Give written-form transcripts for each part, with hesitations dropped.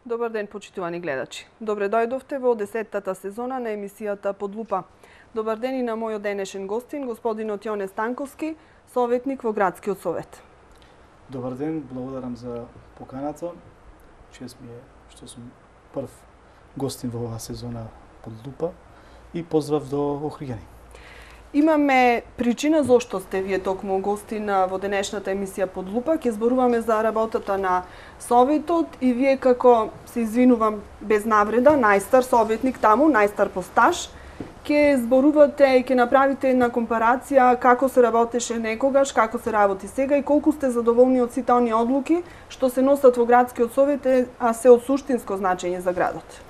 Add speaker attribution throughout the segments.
Speaker 1: Добар ден, почитувани гледачи. Добре дојдовте во 10-тата сезона на емисијата Под лупа. Добар ден и на мојот денешен гостин, господинот Јоне Станковски, советник во Градскиот совет.
Speaker 2: Добар ден, благодарам за поканата. Чест ми е што сум прв гостин во оваа сезона Под лупа и поздрав до Охриѓани.
Speaker 1: Имаме причина зошто сте вие токму гостин во денешната емисија Под лупа. Ќе зборуваме за работата на Советот и вие, како се извинувам без навреда, најстар советник таму, најстар по стаж, ќе зборувате и ќе направите една компарација како се работеше некогаш, како се работи сега и колку сте задоволни од сите оние одлуки што се носат во Градскиот совет, а се од суштинско значење за градот.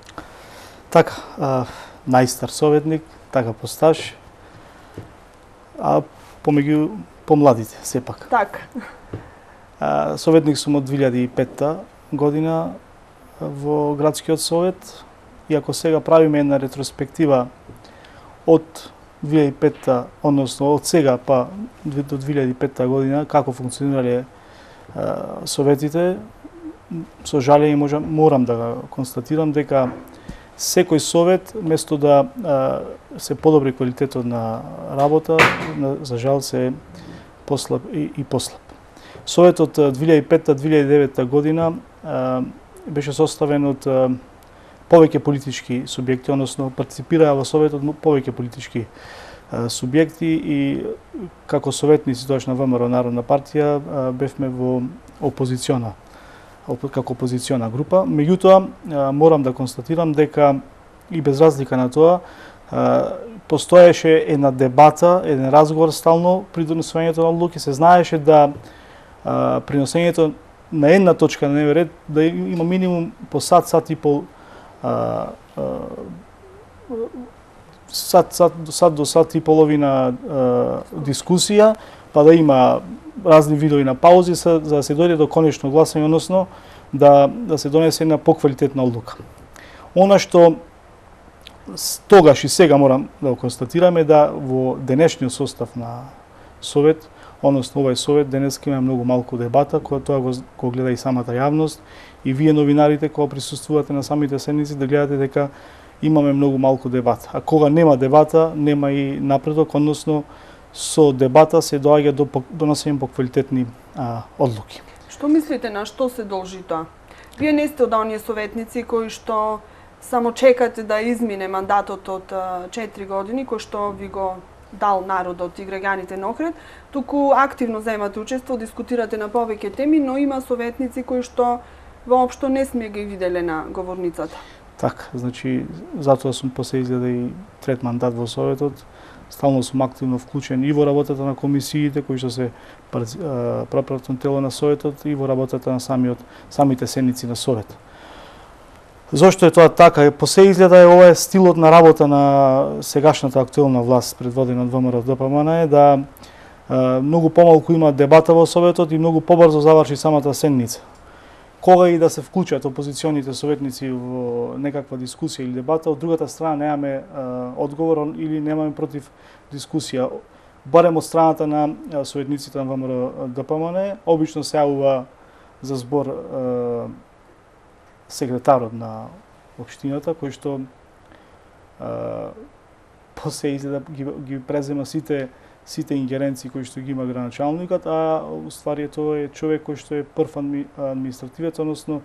Speaker 2: Така, најстар советник, така по стаж, а помеѓу помладите сепак.
Speaker 1: Така.
Speaker 2: Советник сум од 2005 година во Градскиот совет, иако сега правиме една ретроспектива од 2005, односно од сега па до 2005 година, како функционирале советите, со жалење морам да го констатирам дека секој совет, место да се подобри квалитетот на работа, за жал се послаб и послаб. Советот 2005-2009 година беше составен од повеќе политички субјекти, односно партиципираа во Советот повеќе политички субјекти и како советници тогаш на ВМРО Народна партија бевме во опозициона, како опозициона група. Меѓутоа, морам да констатирам дека и без разлика на тоа, постоеше една дебата, еден разговор стално при донесувањето на одлуки. Се знаеше да при носењето на една точка на дневен ред да има минимум по сат и пол до сат и половина дискусија, па да има разни видови на паузи за да се дојде до конечно гласање, односно да се донесе една поквалитетна одлука. Она што тогаш и сега морам да го констатираме да во денешниот состав на совет, односно овај совет денеска има многу малку дебата, која тоа го гледа и самата јавност и вие новинарите кога присуствувате на самите седници да гледате дека имаме многу малку дебата. А кога нема дебата, нема и напредок, односно со дебата се доаѓа до донесење поквалитетни одлуки.
Speaker 1: Што мислите, на што се должи тоа? Вие не сте од оние советници кои што само чекате да измине мандатот од 4 години, кој што ви го дал народот и граѓаните на Охрид, туку активно земате учество, дискутирате на повеќе теми, но има советници кои што воопшто не сме ги виделе на говорницата.
Speaker 2: Така, значи, затоа сум после изгледа и трет мандат во Советот, стално сум активно вклучен и во работата на комисиите, кои што се прапратно тело на Советот, и во работата на самите седници на Совет. Зошто е тоа така? После изгледа ова е стилот на работа на сегашната актуелна власт, предводена од ВМРО ДПМН, да многу помалку има дебата во Советот и многу побрзо заврши самата седница. Кога и да се вклучат опозиционите советници во некаква дискусија или дебата, од другата страна немаме одговор или немаме против дискусија. Барем од страната на советниците на ВМРО ДПМН, обично се јавува за збор секретарот на општината, кој што после изгледа ги презема сите ингеренции кои што ги има градоначалникот, а уствари тоа е човек кој што е прв административец, односно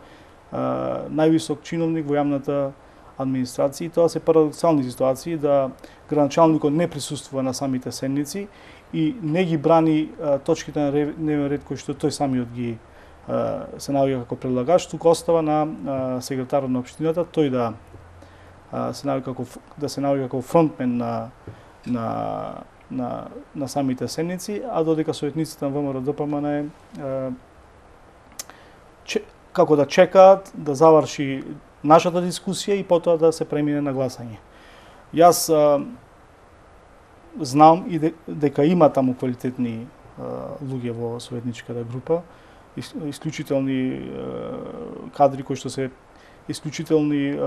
Speaker 2: највисок чиновник во јавната администрација. И тоа се парадоксални ситуации да градоначалникот не присуствува на самите седници и не ги брани точките на дневен ред кои што тој самиот ги се наоѓа како предлагач, туку остава на секретарот на општината тој да се наоѓа како фронтмен на самите седници, а додека советниците на ВМРО ДПМН како да чекаат да заврши нашата дискусија и потоа да се премине на гласање. Јас знам и дека има таму квалитетни луѓе во советничката група, исклучителни кадри кои што се исклучителни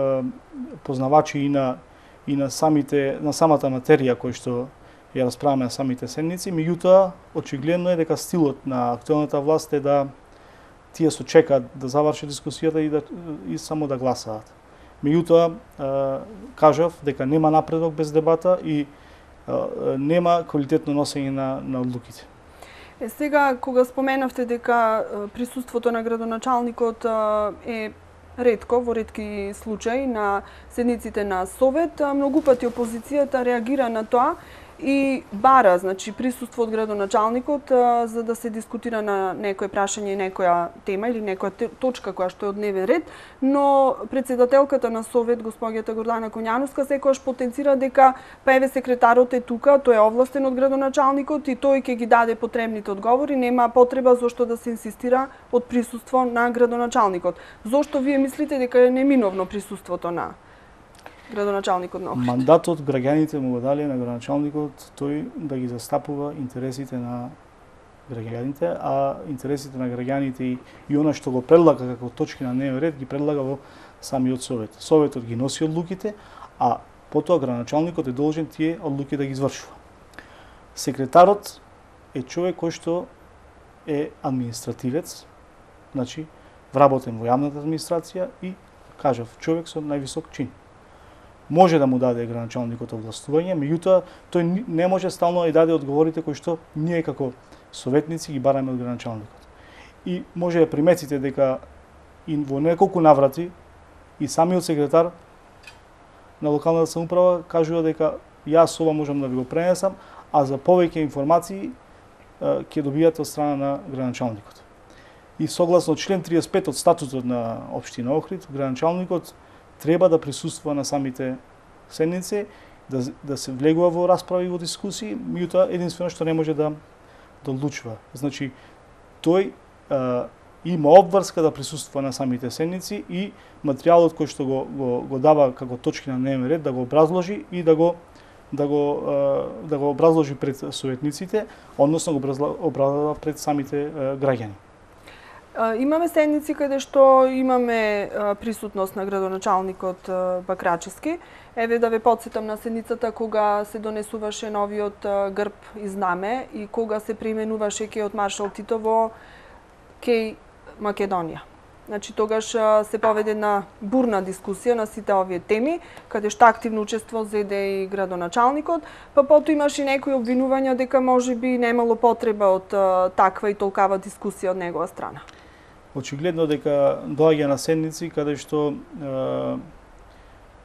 Speaker 2: познавачи и на самата материја кој што ја расправаме на самите седници. Меѓутоа, очигледно е дека стилот на актуелната власт е да тие се чекаат да заврши дискусијата и само да гласаат. Меѓутоа, кажав дека нема напредок без дебата и нема квалитетно носење на одлуките.
Speaker 1: Сега, кога споменавте дека присуството на градоначалникот е ретко, во ретки случаи на седниците на Совет, многу пати опозицијата реагира на тоа и бара, значи, присуство од градоначалникот за да се дискутира на некое прашање, некоја тема или некоја точка која што е од дневен ред, но председателката на Совет, госпоѓата Гордана Коњановска, секогаш потенцира дека еве секретарот е тука, тој е овластен од градоначалникот и тој ќе ги даде потребните одговори, нема потреба зошто да се инсистира од присуство на градоначалникот. Зошто вие мислите дека е неминовно присуството на градоначалникот на Охрид?
Speaker 2: Мандатот граѓаните му го дали на градоначалникот тој да ги застапува интересите на граѓаните, а интересите на граѓаните и она што го предлага како точки на дневен ред ги предлага во самиот Совет. Советот ги носи одлуките, а потоа градоначалникот е должен тие одлуки да ги извршува. Секретарот е човек кој што е административец, значи вработен во јавната администрација и, кажав, човек со највисок чин. Може да му даде градоначалникот овластување, меѓутоа тој не може стално да даде одговорите кои што ние како советници ги бараме од градоначалникот. И може да приметите дека и во неколку наврати и самиот секретар на локалната самоуправа кажува дека јас ова можам да ви го пренесам, а за повеќе информации ќе добијате од страна на градоначалникот. И согласно член 35 од статутот на општина Охрид, градоначалникот треба да присуствува на самите седници, да се влегува во расправи, во дискусии, меѓутоа единствено што не може да одлучува. Значи, тој има обврска да присуствува на самите седници и материјалот кој што го дава како точки на дневен ред да го образложи и да го образложи пред советниците, односно го образлага пред самите граѓани.
Speaker 1: Имаме седници каде што имаме присутност на градоначалникот Бакрачевски. Еве да ве потсетам на седницата кога се донесуваше новиот грб и знаме и кога се преименуваше кеј од маршал Тито во кеј Македонија. Значи тогаш се поведе една бурна дискусија на сите овие теми, каде што активно учество зеде и градоначалникот, па потоа имаше и некои обвинувања дека можеби немало потреба од таква и толкава дискусија од негова страна.
Speaker 2: Очигледно дека доаѓа на седници каде што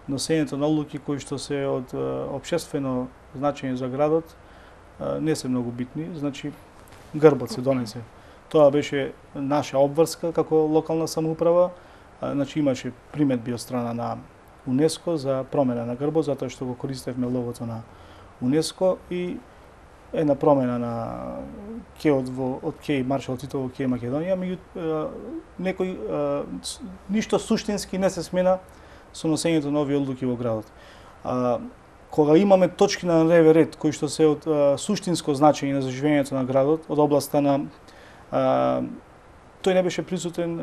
Speaker 2: носењето на одлуки кои што се од општествено значење за градот не се многу битни, значи грбот се донесе. Тоа беше наша обврска како локална самоуправа, значи имаше приметби од страна на УНЕСКО за промена на грбот, затоа што го користевме логото на УНЕСКО и една промена на кеот од кеј маршал Тито во кеј Македонија, некој ништо суштински не се смена со носењето на овие одлуки во градот. Кога имаме точки на дневен ред кои што се од суштинско значење за живењето на градот, од областа на тој не беше присутен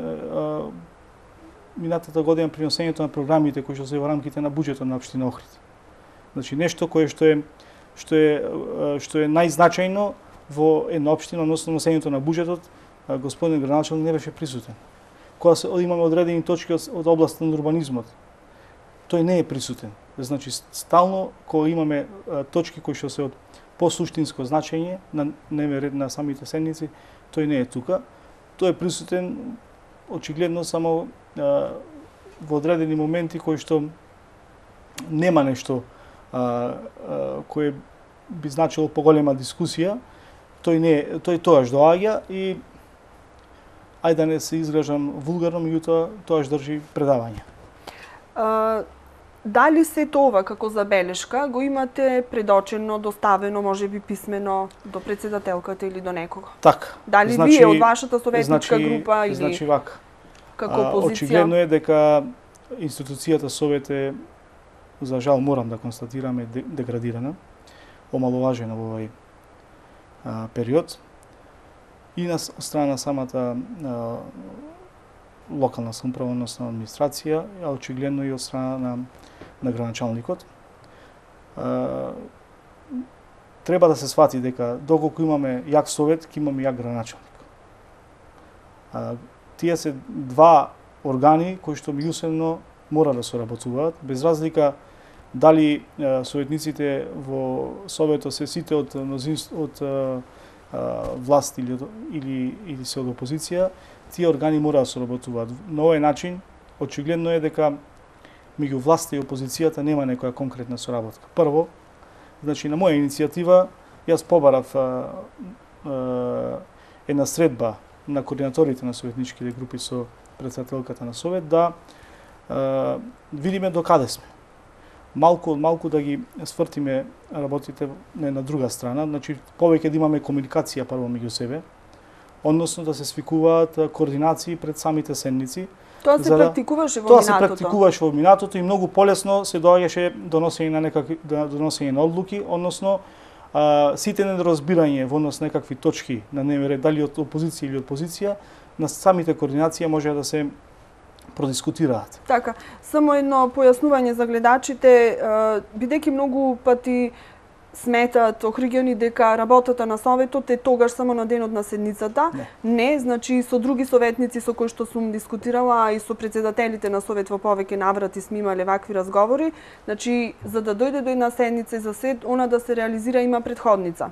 Speaker 2: минатата година при носењето на програмите кои што се во рамките на буџетот на општина Охрид. Значи нешто кое што е најзначајно во една општина, односно носењето на буџетот, господин градоначалник не беше присутен. Кога имаме одредени точки од областа на урбанизмот, тој не е присутен. Значи стално кога имаме точки кои што се од посуштинско значење на дневен ред на самите седници, тој не е тука. Тој е присутен очигледно само во одредени моменти кои што нема нешто кој би значило поголема дискусија, тој тоаш доаѓа и ајде да не се изгражам вулгарно, меѓутоа тоаш држи предавање.
Speaker 1: Дали се тоа како забелешка го имате предочено, доставено, можеби писмено до председателката или до некого?
Speaker 2: Така.
Speaker 1: Дали вие од вашата советничка група или
Speaker 2: значи вака.
Speaker 1: Како опозиција?
Speaker 2: Очигледно е дека институцијата Совет е, за жал морам да констатираме, деградирана, омаловажена во овој период и од страна на самата локална самоуправа, односно администрација, а очигледно и од страна на градоначалникот. Треба да се свати дека доколку имаме јак Совет, ќе имаме јак градоначалник. тие се два органи кои што меѓусебно мора да соработуваат, без разлика дали советниците во Советот се сите од власт или се од опозиција, тие органи мора да соработуваат. На овој начин, очигледно е дека меѓу власта и опозицијата нема некоја конкретна соработка. Прво, значи на моја иницијатива, јас побарав една средба на координаторите на советничките групи со председателката на Совет да видиме до каде сме. Малку од малку да ги свртиме работите на друга страна, значи повеќе да имаме комуникација прво меѓу себе, односно да се свикуваат координации пред самите седници.
Speaker 1: Тоа се практикуваше во минатото.
Speaker 2: Тоа се практикуваше во минатото и многу полесно се доаѓаше доносење на одлуки, односно сите недоразбирање во однос некакви точки на дневен ред, дали од опозиција или од позиција, на самите координации може да се продискутираат.
Speaker 1: Така, само едно појаснување за гледачите, бидејќи многу пати сметаат охриѓани дека работата на Советот е тогаш само на денот на седницата. Не, значи со други советници со кои што сум дискутирала и со председателите на Совет во повеќе наврати сме имале вакви разговори. Значи, за да дојде до една седница и за сет, она да се реализира има предходница.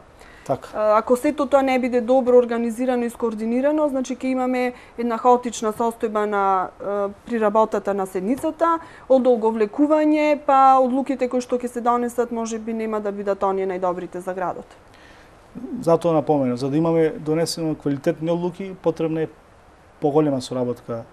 Speaker 2: Так.
Speaker 1: Ако сето тоа не биде добро организирано и скоординирано, значи ќе имаме една хаотична состојба при работата на седницата, одолговлекување, па одлуките кои што ќе се донесат можеби нема да бидат оние најдобрите за градот.
Speaker 2: Затоа напоменам, за да имаме донесено квалитетни одлуки, потребна е поголема соработка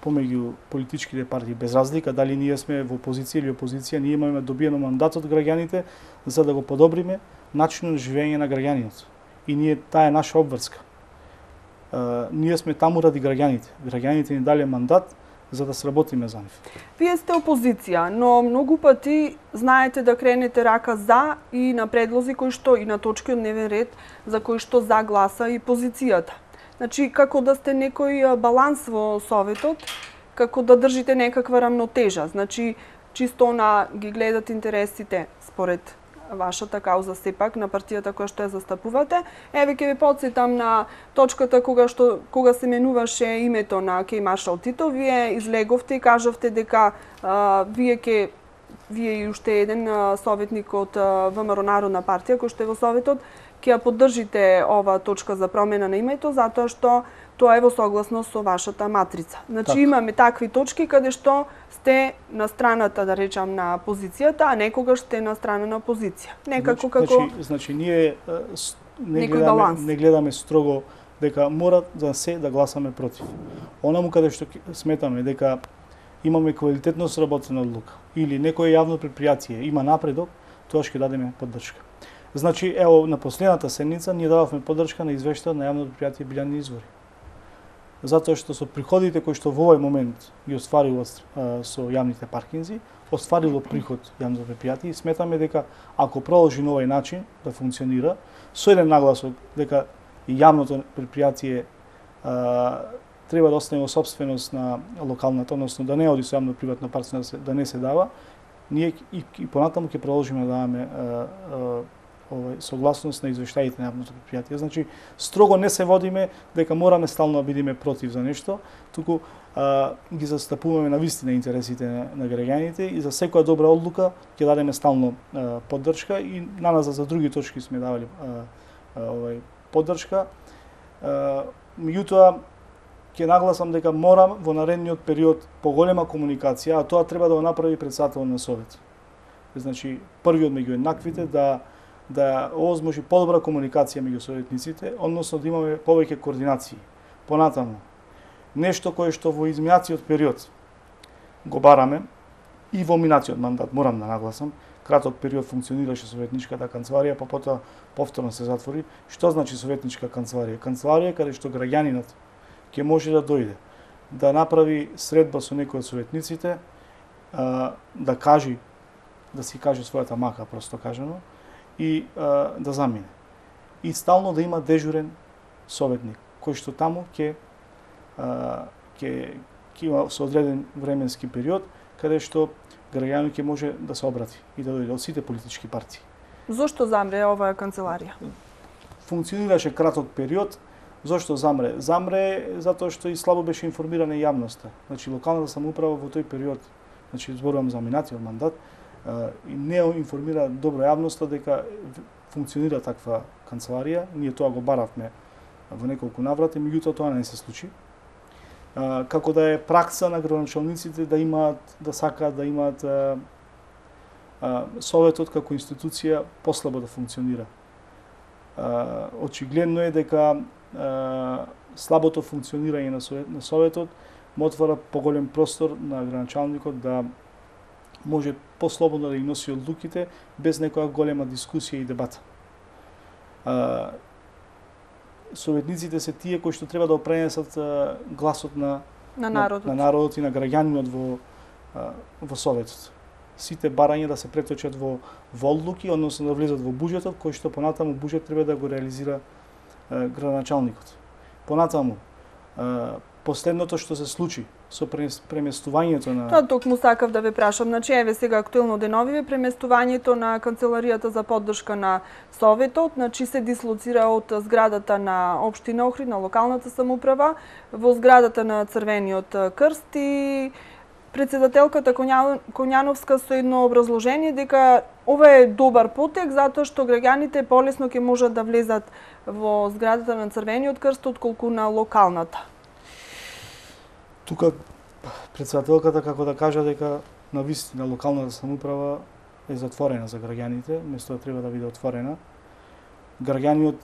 Speaker 2: помеѓу политичките партии, без разлика дали ние сме во опозиција или опозиција, ние имаме добиено мандат од граѓаните за да го подобриме начинот на живење на граѓаните. И ние, таа е наша обврска. Ние сме таму ради граѓаните. Граѓаните ни дале мандат за да сработиме за нив.
Speaker 1: Вие сте опозиција, но многу пати знаете да кренете рака за и на предлози кои што и на точки од дневен ред за кои што за гласа и позицијата. Значи, како да сте некој баланс во Советот, како да држите некаква рамнотежа. Значи, чисто ги гледат интересите според вашата кауза сепак на партијата која што ја застапувате. Еве ќе ви потсетам на точката кога се менуваше името на Кеј Маршал Тито, вие излеговте и кажавте дека вие и уште еден советник од ВМРО Народна партија кој што е во Советот ќе ја поддржите ова точка за промена на името затоа што тоа е во согласност со вашата матрица. Значи имаме такви точки каде што сте на страната, да речам, на позицијата, а некогаш сте на страна на опозиција. Некако како
Speaker 2: Значи ние не гледаме строго дека мора за се да гласаме против. Онаму каде што сметаме дека имаме квалитетно сработена одлука или некое јавно предпријатие има напредок, тоа ќе дадеме поддршка. Значи, ево, на последната седница ние дававме поддршка на извештајот на јавно предпријатие Билјани извори. Затоа што со приходите кои што во овој момент ги остварило со јавните паркинзи, остварило приход јавното предпријатие и сметаме дека ако продолжи на овој начин да функционира, со еден нагласок дека јавното предпријатие треба да остане во собственост на локалната, односно да не оди со јавно приватно партнерство, да не се дава, ние и понатаму ќе продолжиме да даваме согласност на извештаите на јавното предпријатие. Значи, строго не се водиме дека мораме стално да бидеме против за нешто, туку ги застапуваме на вистина интересите на граѓаните и за секоја добра одлука ќе дадеме стално поддршка и на нас за други точки сме давали поддршка. Меѓутоа, ќе нагласам дека мора во наредниот период поголема комуникација, а тоа треба да го направи председател на Совет. Значи, првиот меѓу еднаквите да овозможи подобра комуникација меѓу советниците, односно да имаме повеќе координации. Понатаму, нешто кое што во изминатиот период го бараме и во минатиот мандат, морам да нагласам, краток период функционираше советничката канцеларија, па потоа повторно се затвори. Што значи советничка канцеларија? Канцеларија каде што граѓанинот ќе може да дојде, да направи средба со некој од советниците, да си каже својата мака, просто кажано, и да замине. И стално да има дежурен советник, кој што таму ќе има со одреден временски период, каде што граѓанин ќе може да се обрати и да дојде од сите политички партии.
Speaker 1: Зошто замре оваа канцеларија?
Speaker 2: Функционираше краток период, Зошто замре? Замре затоа што и слабо беше информирана јавноста. Значи локалната самоуправа во тој период, значи зборувам за минатиот мандат, и не информира добро јавноста дека функционира таква канцеларија. Ние тоа го баравме во неколку наврати, меѓутоа тоа не се случи. Како да е пракса на градоначалниците да имаат, да сакаат да имаат советот како институција послабо да функционира. Очигледно е дека слабото функционирање на советот му отвара поголем простор на градоначалникот да може послободно да ги носи одлуките без некоја голема дискусија и дебата. Советниците се тие кои што треба да опренесат гласот на народот и на граѓанинот во советот. Сите барања да се преточат во одлуки, односно да влезат во буџетот, кој што понатаму буџет треба да го реализира градоначалникот. Понатаму, последното што се случи со преместувањето на...
Speaker 1: Тоа токму сакав да ве прашам. Значи, еве сега актуелно деновиве преместувањето на Канцеларијата за поддршка на Советот, значи се дислоцира од зградата на Општина Охрид, на локалната самоуправа, во зградата на Црвениот крст и председателката Коњановска со едно образложение дека ова е добар потек затоа што граѓаните полесно ќе можат да влезат во зградата на Црвениот крст отколку на локалната.
Speaker 2: Тука председателката како да кажа дека навистина локалната самоуправа е затворена за граѓаните, место да треба да биде отворена. Граѓаниот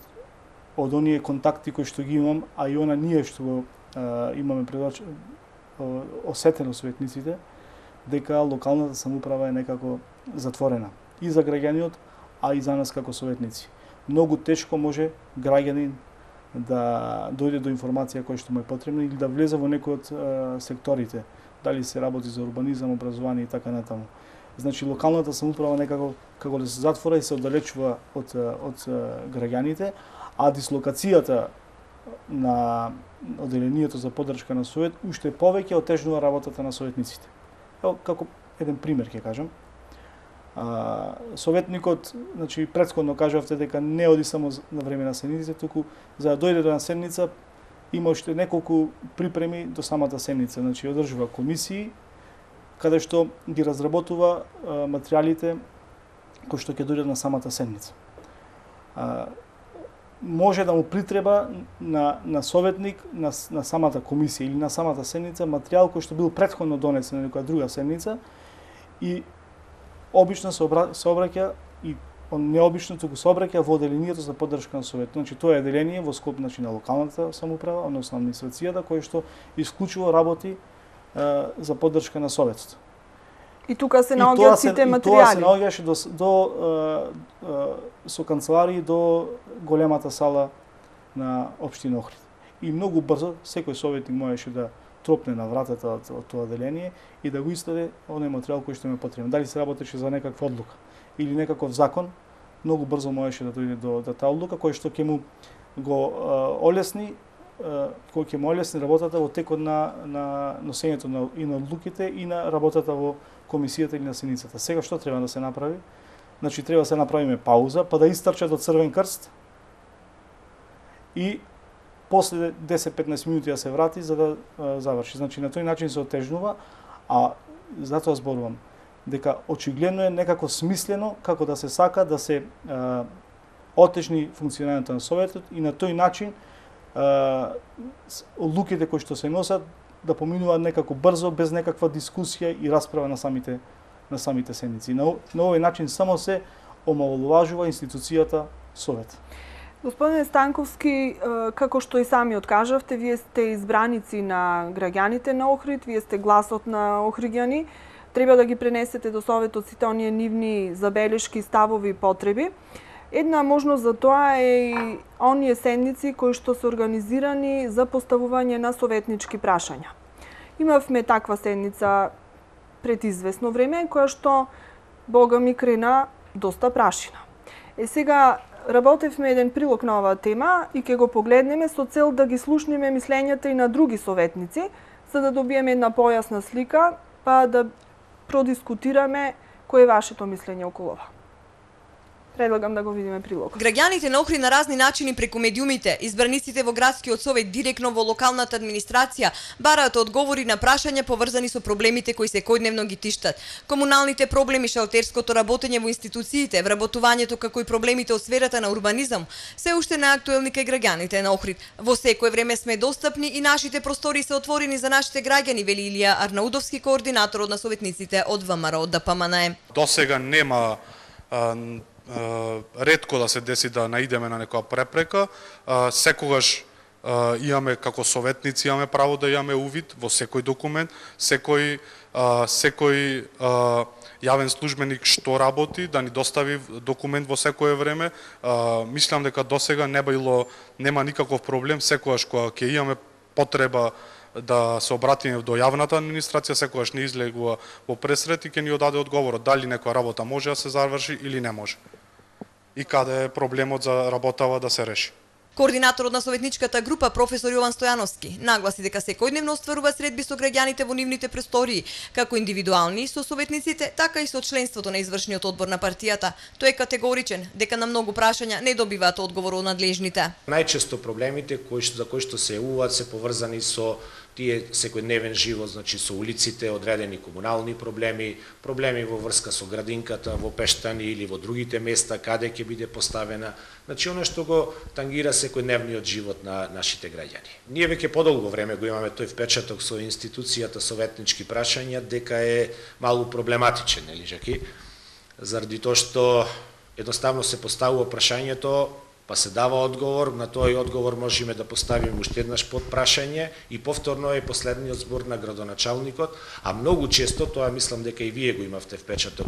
Speaker 2: од оние контакти кои што ги имам, а и она ние што имаме осетено советниците, дека локалната самоуправа е некако затворена и за граѓаниот, а и за нас како советници. Многу тешко може граѓанин да дојде до информација која што му е потребна или да влезе во некој од секторите, дали се работи за урбанизам, образование и така натаму. Значи локалната самоуправа некако како да се затвора и се оддалечува од граѓаните, а дислокацијата на одделението за поддршка на совет уште повеќе отежнува работата на советниците. Ево како еден пример ќе кажам. Советникот, значи претходно кажавте дека не оди само на време на седниците, туку за да дојде до седница има уште неколку припреми до самата седница. Значи одржува комисии каде што ги разработува материјалите кои што ќе дојдат на самата седница. Може да му притреба на советник на самата комисија или на самата седница материјал кој што бил претходно донесен на некоја друга седница и обично се обраќа и необично туку се обраќа во одделението за поддршка на советот. Значи тоа е одделение во склоп на локалната самоуправа, односно администрацијата кој што исклучиво работи за поддршка на советот.
Speaker 1: И тука се наоѓаат сите материјали.
Speaker 2: И тоа се наоѓаше со канцеларии до големата сала на Општина Охрид. И многу брзо секој советник можеше да тропне на вратата од тоа одделение и да го истаде оној материјал кој што му е потребен. Дали се работеше за некаква одлука или некаков закон, многу брзо можеше да дојде до таа одлука кој што ќе му го олесни кој ќе му олесни работата во текот на носењето и на одлуките и на работата во комисијата или на седницата. Сега што треба да се направи? Значи треба да се направиме пауза, па да истрчат од Црвен крст и после 10-15 минути да се врати за да заврши. Значи на тој начин се отежнува, а затоа зборувам дека очигледно е некако смислено како да се сака да се отежни функционирањето на советот и на тој начин одлуките кои што се носат да поминуваат некако брзо без некаква дискусија и расправа на самите седници. На овој начин само се омаловажува институцијата совет.
Speaker 1: Господине Станковски, како што и сами откажавте, вие сте избраници на граѓаните на Охрид, вие сте гласот на охриѓани, треба да ги пренесете до советот сите оние нивни забелешки, ставови и потреби. Една можност за тоа е и оние седници кои што се организирани за поставување на советнички прашања. Имавме таква седница пред известно време, која што, бога ми, крена доста прашина. Сега работевме еден прилог на оваа тема и ќе го погледнеме со цел да ги слушнеме мислењата и на други советници, за да добиеме една појасна слика, па да продискутираме кој е вашето мислење околу ова. Предлагам да го видиме прилог.
Speaker 3: Граѓаните на Охрид на разни начини преку медиумите, избраниците во градскиот совет директно во локалната администрација бараат одговори на прашања поврзани со проблемите кои секојдневно ги тиштат. Комуналните проблеми, шалтерското работење во институциите, вработувањето како и проблемите од сферата на урбанизам се уште наактуелни кај граѓаните на Охрид. Во секое време сме достапни и нашите простори се отворени за нашите граѓани, вели Илија Арнаудовски, координатор на советниците од ВМРО ДПМНЕ.
Speaker 4: Досега нема ретко да се деси да наидеме на некоја препрека. Секогаш имаме како советници имаме право да имаме увид во секој документ, секој јавен службеник што работи да ни достави документ во секое време. Мислам дека досега нема никаков проблем, секогаш кога ќе имаме потреба да се обратиме до јавната администрација, секогаш не излегува во пресрет и ќе ни одаде одговорот дали некоја работа може да се заврши или не може. И каде е проблемот за работава да се реши.
Speaker 3: Координаторот на советничката група професор Јован Стојановски нагласи дека секојдневно остварува средби со граѓаните во нивните престории, како индивидуални со советниците, така и со членството на извршниот одбор на партијата. Тој е категоричен дека на многу прашања не добиваат одговор од надлежните.
Speaker 5: Најчесто проблемите за кои што се јавуваат се поврзани со тие секојдневен живот, значи со улиците, одредени комунални проблеми, проблеми во врска со градинката, во Пештани или во другите места каде ќе биде поставена, значи оно што го тангира секојдневниот живот на нашите граѓани. Ние веќе подолго време го имаме тој впечаток со институцијата советнички прашања дека е малку проблематичен, нели Жаки? Заради тоа што едноставно се поставува прашањето, па се дава одговор, на тој одговор можеме да поставиме уште еднаш подпрашање и повторно е последниот збор на градоначалникот, а многу често, тоа мислам дека и вие го имавте впечаток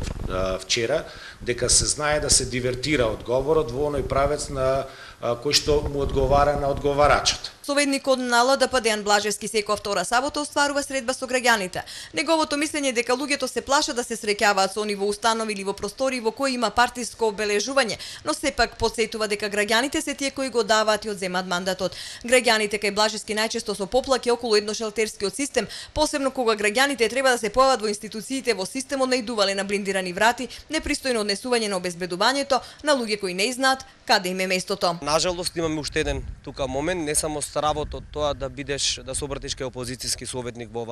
Speaker 5: вчера, дека се знае да се дивертира одговорот во оној правец на кој што му одговара на одговарачот.
Speaker 3: Советникот на ЛДП Дејан Блажевски секоја втора сабота остварува средба со граѓаните. Неговото мислење дека луѓето се плашат да се среќаваат со они во установи или во простори во кои има партиско обележување, но сепак потсетува дека граѓаните се тие кои го даваат и одземаат мандатот. Граѓаните кај Блажевски најчесто со поплаки околу едношелтерскиот систем, посебно кога граѓаните треба да се појават во институциите во системот наидувале на блиндирани врати, непристојно однесување на обезбедувањето на луѓе кои не знаат каде им е местото.
Speaker 6: Нажалост имаме уште еден тука момент, не само стравото тоа да бидеш да се обратиш кај опозицијски советник во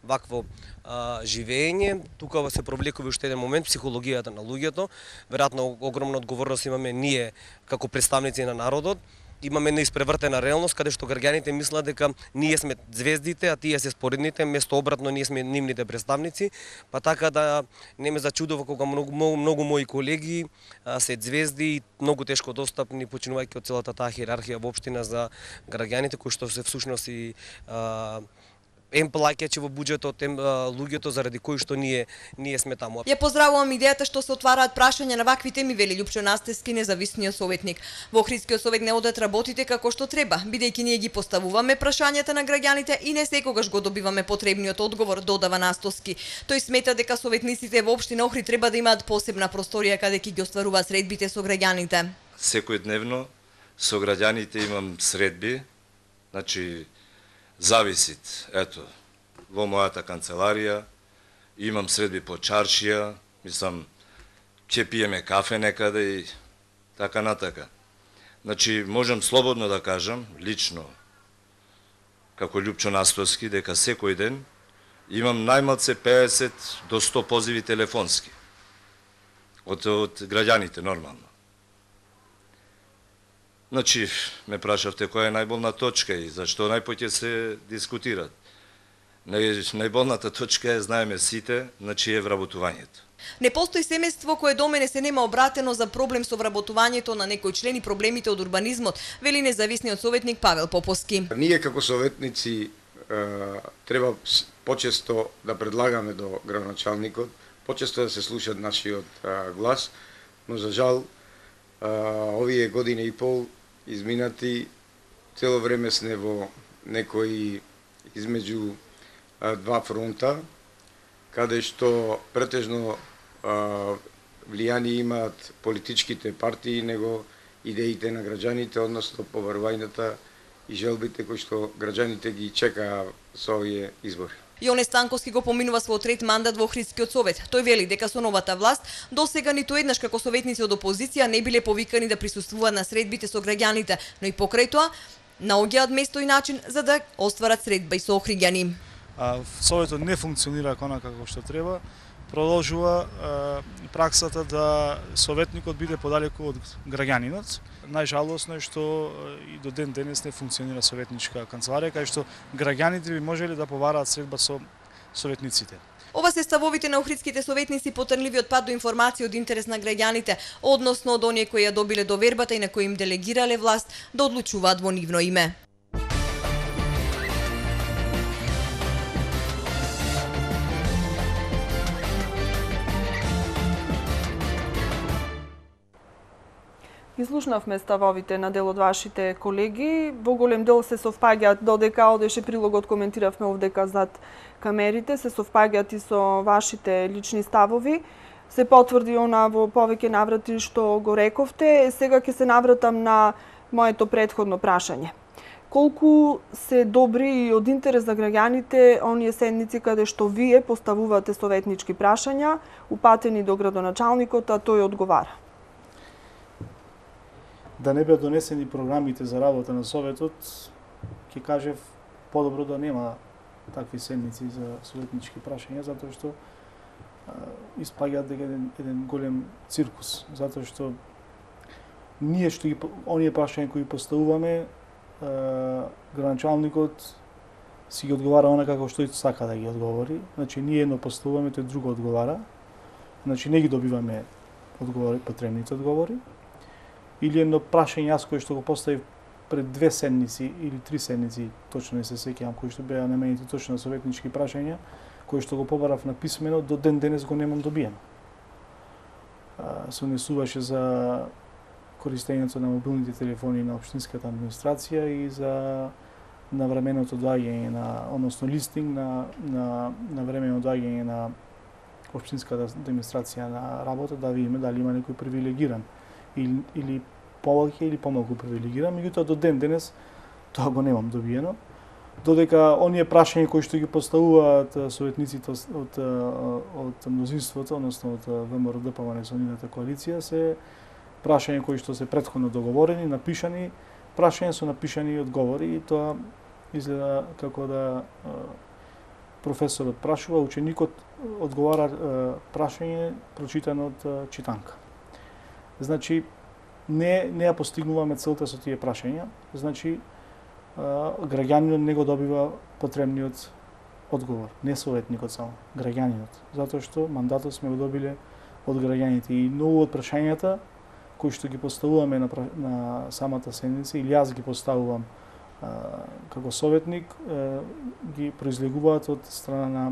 Speaker 6: вакво живење, тука се провлекува уште еден момент психологијата на луѓето. Веројатно огромна одговорност имаме ние како представници на народот. Имаме една испревртена реалност каде што граѓаните мислат дека ние сме звездите, а тие се споредните, место обратно ние сме нивните представници, па така да не ме зачудува кога многу мои колеги се звезди и многу тешко достапни, починувајќи од целата таа хиерархија во општина за граѓаните кои што се всушност и плаќачи во буџетот, луѓето заради кои што ние сме таму.
Speaker 3: Ја поздравувам идејата што се отвараат прашања на вакви теми, вели Љупчо Настески, независниот советник. Во Охридскиот совет не одат работите како што треба, бидејќи ние ги поставуваме прашањата на граѓаните и не секогаш го добиваме потребниот одговор, додава Настоски. Тој смета дека советниците во општина Охрид треба да имаат посебна просторија каде ќе ги остваруваат средбите со граѓаните.
Speaker 7: Секојдневно со граѓаните имам средби, значи зависит, ето, во мојата канцеларија, имам средби по чаршија, мислам, ќе пиеме кафе некаде и така натака. Значи, можам слободно да кажам, лично, како Љупчо Настоски, дека секој ден имам најмалце 50 до 100 позиви телефонски од граѓаните, нормално. Значи, ме прашавте која е најболна точка и зашто најпоќе се дискутираат. Најболната точка е, знаеме сите, значи е вработувањето.
Speaker 3: Не постои семејство кое до мене се нема обратено за проблем со вработувањето на некој член и проблемите од урбанизмот, вели независниот советник Павел Поповски.
Speaker 8: Ние како советници треба почесто да предлагаме до градоначалникот, почесто да се слушат нашиот глас, но за жал овие година и пол изминати, цело време сме во некои измеѓу два фронта, каде што претежно влијание имаат политичките партии, него идеите на граѓаните, односно поварувањата и желбите кои што граѓаните ги чекаа со овие избори.
Speaker 3: Јоне Станковски го поминува својот трет мандат во Охридскиот совет. Тој вели дека со новата власт досега ниту еднаш како советници од опозиција не биле повикани да присуствуваат на средбите со граѓаните, но и покрај тоа наоѓаат место и начин за да остварат средба и со охриѓани.
Speaker 2: Советот не функционира онака како што треба. Продолжува праксата да советникот биде подалеку од граѓанинот. Најжалосно е што и до ден денес не функционира советничка канцеларија, кај што граѓаните би можеле да побараат средба со советниците.
Speaker 3: Ова се ставовите на охридските советници по трнливиот пат до информација од интерес на граѓаните, односно од оние кои ја добиле довербата и на кои им делегирале власт да одлучуваат во нивно име.
Speaker 1: Изслушнавме ставовите на дел од вашите колеги. Во голем дел се совпаѓаат, додека одеше прилогот, коментиравме овдека зад камерите, се совпаѓаат и со вашите лични ставови. Се потврди она во повеќе наврати што го рековте. Сега ќе се навратам на моето претходно прашање. Колку се добри и од интерес за граѓаните оние седници каде што вие поставувате советнички прашања, упатени до градоначалникот, а тој одговара?
Speaker 2: Да не беа донесени програмите за работа на Советот, ќе кажев подобро да нема такви седници за советнички прашања, затоа што испаѓаат дека еден голем циркус, затоа што ние што оние прашања кои поставуваме, градоначалникот си ги одговара онака како што тој сака да ги одговори. Значи ние едно поставуваме, тој друго одговара. Значи не ги добиваме одговори, потребните одговори. Или едно прашање јас кој што го поставив пред 2 седници или 3 седници, точно не се сеќавам, кои што беа наменети точно на советнички прашања, кои што го побарав на писмено, до ден денес го немам добиено. Се однесуваше за користењето на мобилните телефони на општинската администрација и за навременото доаѓање на, односно листинг на времено доаѓање на општинската администрација на работа, да видиме дали има некој привилегиран или повеќе или помалку привилегиран, меѓутоа до ден денес тоа го немам добиено. Додека оние прашања кои што ги поставуваат советниците од мнозинството, односно од ВМРО-ДПМНЕ со нивната коалиција, се прашања кои што се претходно договорени, напишани, прашања со напишани одговори, и тоа изгледа како да професорот прашува, ученикот одговара прашање прочитано од читанка. Значи, не ја постигнуваме целта со тие прашања, значи, граѓанинот не го добива потребниот одговор, не советникот само, граѓанинот, затоа што мандатот сме го добиле од граѓаните и многу од прашањата кои што ги поставуваме на самата седница, или јас ги поставувам како советник, ги произлегуваат од страна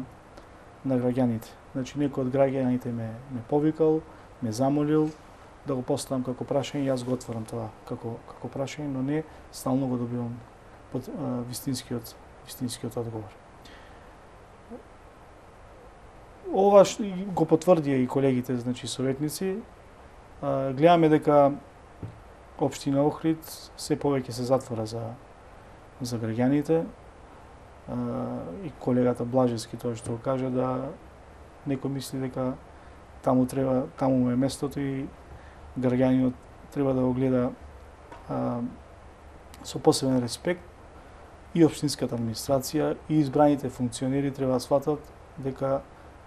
Speaker 2: на граѓаните. Значи, некој од граѓаните ме повикал, ме замолил да го поставам како прашање, јас го отворам тоа како прашање, но не стално го добивам под вистинскиот одговор. Ова го потврдија и колегите, значи советници. Гледаме дека општина Охрид се повеќе се затвора за граѓаните. И колегата Блажевски тоа што кажа, да некој мисли дека таму му е местото и граѓанинот треба да го гледа со посебен респект. И општинската администрација и избраните функционери треба да сватат дека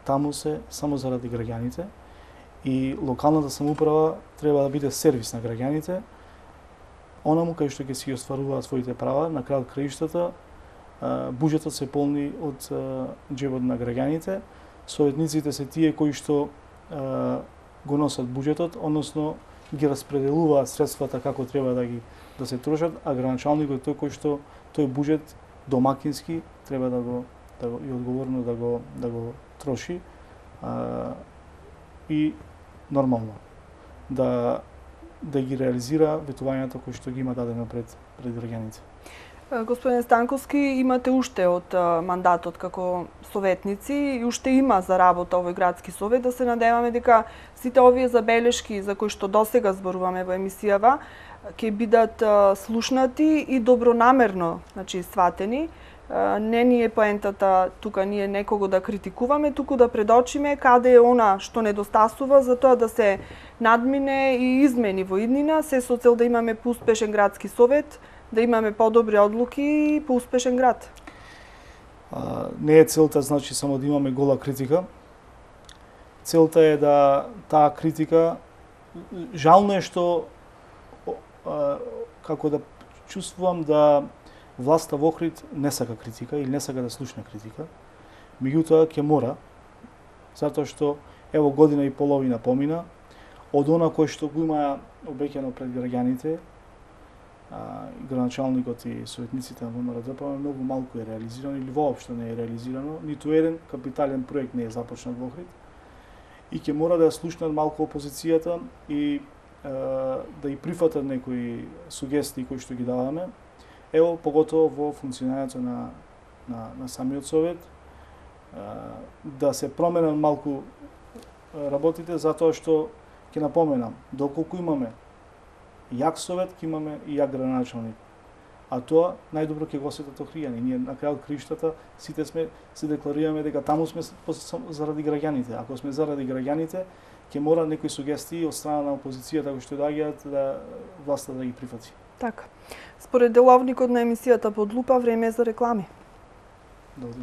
Speaker 2: таму се само заради граѓаните и локалната самоуправа треба да биде сервис на граѓаните, онаму кај што ќе си остваруваат своите права. На крајот краиштата буџетот се полни од џебот на граѓаните, советниците се тие кои што го носат буџетот, односно ги распределуваат средствата како треба да се трошат, а градоначалникот тој кој што тој буџет домакински треба и одговорно да го троши и нормално да ги реализира ветувањата кои што ги има дадено пред граѓаните.
Speaker 1: Господин Станковски, имате уште од мандатот како советници и уште има за работа овој градски совет. Да се надеваме дека сите овие забелешки за кои што досега зборуваме во емисијава ќе бидат слушнати и добронамерно, значи, сватени. Не ни е поентата тука ние некого да критикуваме, туку да предочиме каде е она што недостасува за тоа да се надмине и измени во иднина, се со цел да имаме поуспешен градски совет, да имаме подобри одлуки и поуспешен град.
Speaker 2: Не е целта, значи, само да имаме гола критика. Целта е да таа критика, жално е што како да чувствувам да власта во Охрид не сака критика или не сака да слушне критика. Меѓутоа ќе мора, затоа што ево година и половина помина од она кој што го има обеќано пред граѓаните, градоначалникот и советниците на ВМРО многу малку е реализирано или воопшто не е реализирано, ниту еден капитален проект не е започнат во Охрид. И ќе мора да слушнат малку опозицијата и да и прифатат некои сугестии кои што ги даваме. Ево, поготово во функционирањето на самиот совет, да се променат малку работите, затоа што, ќе напоменам, доколку имаме јак совет, ќе имаме и јак градоначалник. А тоа најдобро ќе го осетат охријани. Ние на крајот криштата сите се декларираме дека таму сме заради граѓаните. Ако сме заради граѓаните, ќе мора некои сугестии од страна на опозицијата кои што доаѓаат да власта да ги прифати.
Speaker 1: Така. Според деловникот на емисијата Под лупа, време е за реклами.
Speaker 2: Добро.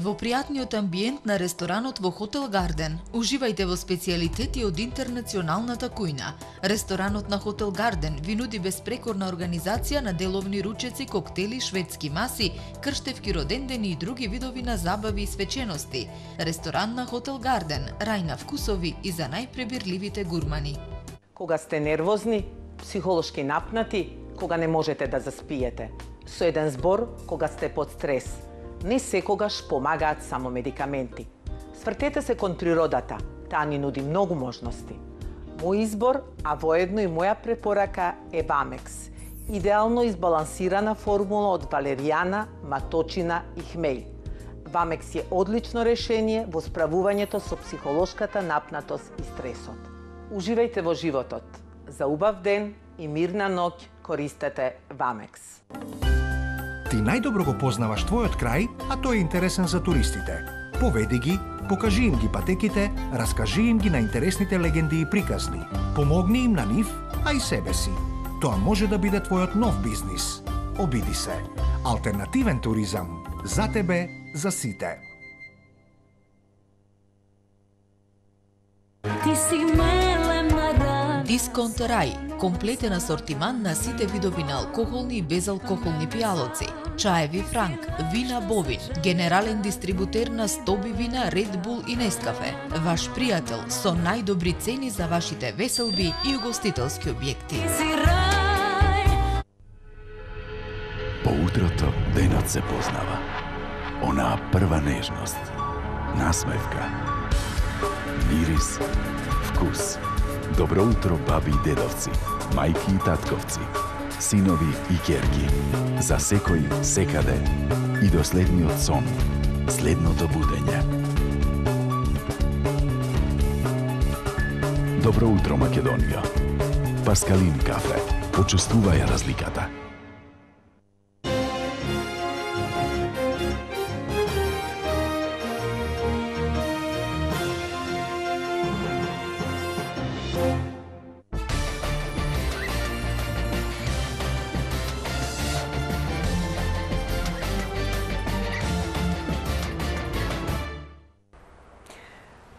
Speaker 9: Во пријатниот амбиент на ресторанот во Хотел Гарден, уживајте во специјалитети од интернационалната кујна. Ресторанот на Хотел Гарден ви нуди безпрекорна организација на деловни ручеци, коктели, шведски маси, крштевки, родендени и други видови на забави и свечености. Ресторан на Хотел Гарден, рај на вкусови и за најпребирливите гурмани.
Speaker 10: Кога сте нервозни, психолошки напнати, кога не можете да заспиете. Со еден збор, кога сте под стрес. Не секогаш помагаат само медикаменти. Свртете се кон природата, таа ни нуди многу можности. Мој избор, а воедно и моја препорака е Вамекс. Идеално избалансирана формула од валеријана, маточина и хмеј. Вамекс е одлично решение во справувањето со психолошката напнатост и стресот. Уживајте во животот. За убав ден и мирна ноќ користете Вамекс.
Speaker 11: Ти најдобро го познаваш твојот крај, а тој е интересен за туристите. Поведи ги, покажи им ги патеките, раскажи им ги на интересните легенди и приказни. Помогни им на нив, а и себе си. Тоа може да биде твојот нов бизнис. Обиди се. Алтернативен туризам. За тебе, за сите.
Speaker 12: Ти си мелена ран.
Speaker 9: Дисконт Рај, комплетен асортиман на сите видови на алкохолни и безалкохолни пијалоци, чаеви Франк, вина Бовин, генерален дистрибутер на стоби вина Red Bull и Нескафе, ваш пријател со најдобри цени за вашите веселби и угостителски објекти.
Speaker 13: По утрото денот се познава. Онаа прва нежност, насмевка, мирис, вкус. Добро утро, баби и дедовци, мајки и татковци, синови и ќерки. За секој, секаде и до следниот сон, следното будење. Добро утро, Македонија. Паскалин кафе. Почувствувај разликата.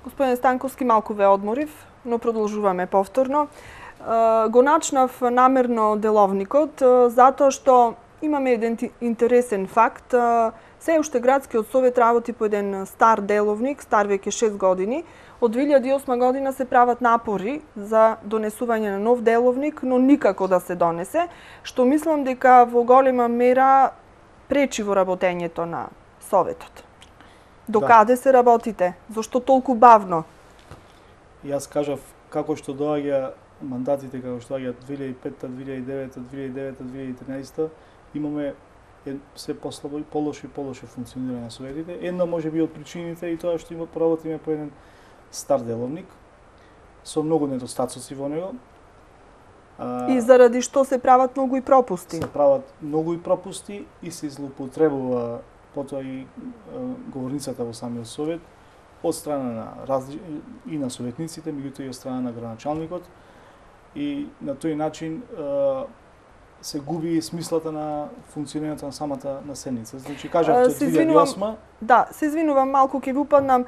Speaker 1: Господин Станковски, малку ве одморив, но продолжуваме повторно. Го начнав намерно деловникот, затоа што имаме еден интересен факт. Се уште градскиот совет работи по еден стар деловник, стар веќе 6 години. Од 2008 година се прават напори за донесување на нов деловник, но никако да се донесе, што мислам дека во голема мера пречи во работењето на советот. Докаде се работите? Зошто толку бавно?
Speaker 2: Јас кажав како што доаѓа мандатите, како што доаѓа 2005, 2009, 2009, 2013, имаме се послабо и полошо функционирање на советите. Една може би од причините и тоа што поработиме по еден стар деловник со многу недостатоци во него.
Speaker 1: И заради што се прават многу и пропусти.
Speaker 2: Се прават многу и пропусти и се злоупотребува потоа и говорницата во самиот совет од страна на и на советниците, меѓутоа и од страна на градоначалникот. И на тој начин се губи смислата на функционирањето на самата седница. Значи, кажавте од 2008...
Speaker 1: Да, се извинувам, малку ќе ви упаднам.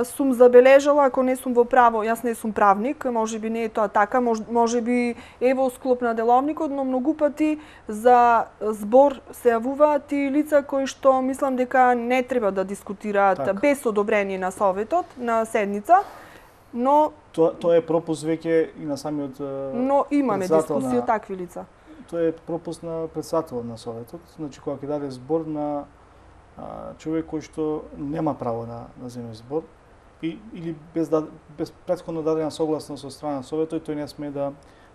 Speaker 1: Сум забележала, ако не сум во право, јас не сум правник, може би не е тоа така, може би е во склоп на деловникот, но многу пати за збор се јавуваат и лица кои што мислам дека не треба да дискутираат без одобрение на советот, на седница, но...
Speaker 2: Тоа е пропуст веќе и на самиот
Speaker 1: но имаме дискусија такви лица.
Speaker 2: Тоа е пропуст на председателот на советот, значи кога ќе даде збор на човек кој што нема право да земе збор или без претходно дадена согласност од страна на советот, тој не сме да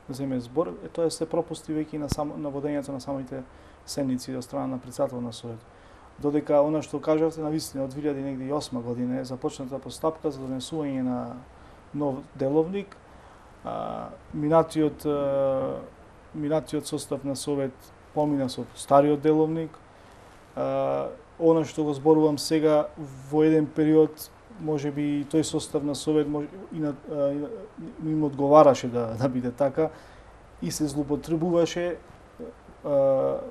Speaker 2: земе збор. Тоа се пропусти веќе на водењето на самите седници од страна на председателот на советот. Додека она што кажавте, навистина од 2008 година е започната постапка за донесување на нов деловник. Минатиот состав на совет помина со стариот деловник. Она што го зборувам сега во еден период, може би тој состав на совет им одговараше да биде така и се злоупотребуваше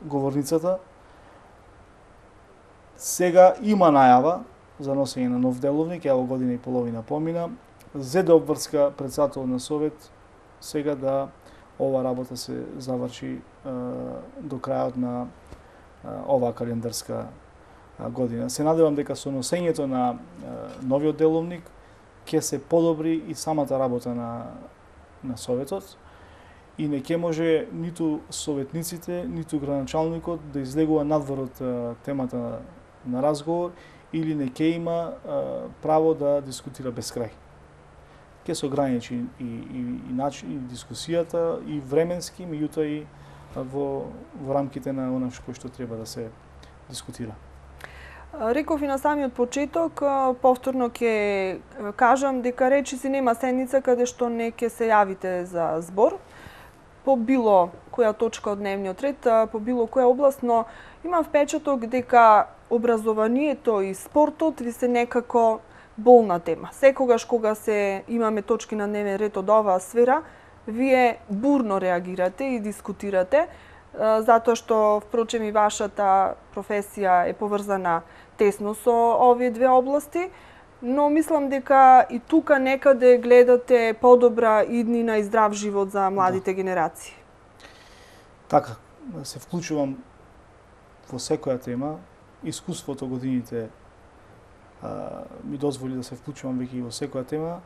Speaker 2: говорницата. Сега има најава за носење на нов деловник, ево година и половина помина. Зеде обврска председател на совет сега да ова работа се заврши до крајот на оваа календарска година. Се надевам дека со носењето на новиот деловник ќе се подобри и самата работа на советот и не ќе може ниту советниците, ниту градоначалникот да излегува надвор од темата на разговор или не ќе има право да дискутира без крај. Ќе се ограничи и начин и дискусијата и временски, меѓутоа и во рамките на она што треба да се дискутира.
Speaker 1: Реков и на самиот почеток, повторно ќе кажам дека речиси нема седница каде што не ќе се јавите за збор по било која точка од дневниот ред, по било која област, но имам впечаток дека образованието и спортот ви се некако болна тема. Секогаш кога се имаме точки на дневен ред од оваа сфера, вие бурно реагирате и дискутирате, затоа што, впрочем, и вашата професија е поврзана тесно со овие две области, но мислам дека и тука некаде гледате подобра иднина и здрав живот за младите генерации.
Speaker 2: Така, се вклучувам во секоја тема. Искуството годините ми дозволи да се вклучувам веќе и во секоја тема.